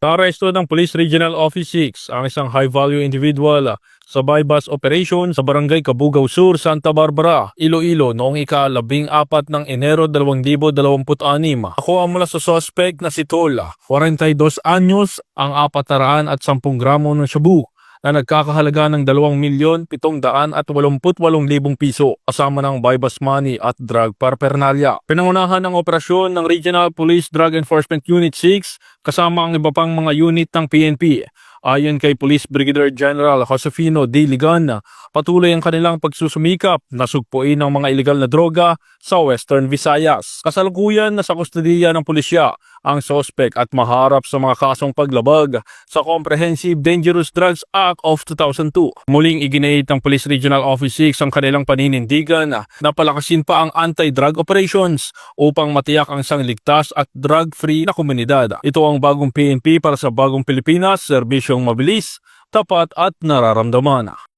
Naaresto ng Police Regional Office 6 ang isang high-value individual sa bypass operation sa Barangay Kabugaw Sur, Santa Barbara, Iloilo noong ika-14 ng Enero 2026. Ako ang mula sa suspect na si Tol, 42 anyos, ang 410 gramo ng shabu na nagkakahalaga ng 2,788,000 piso kasama ng bypass money at drug paraphernalia. Pinangunahan ng operasyon ng Regional Police Drug Enforcement Unit 6 kasama ang iba pang mga unit ng PNP. Ayon kay Police Brigadier General Josefino D. Ligan, patuloy ang kanilang pagsusumikap na sugpuin ang mga ilegal na droga sa Western Visayas. Kasalukuyan na sa kustodiya ng pulisya ang suspect at maharap sa mga kasong paglabag sa Comprehensive Dangerous Drugs Act of 2002. Muling iginit ng Police Regional Office 6 ang kanilang paninindigan na palakasin pa ang anti-drug operations upang matiyak ang isang ligtas at drug-free na komunidad. Ito ang bagong PNP para sa bagong Pilipinas, serbisyong mabilis, tapat at nararamdaman.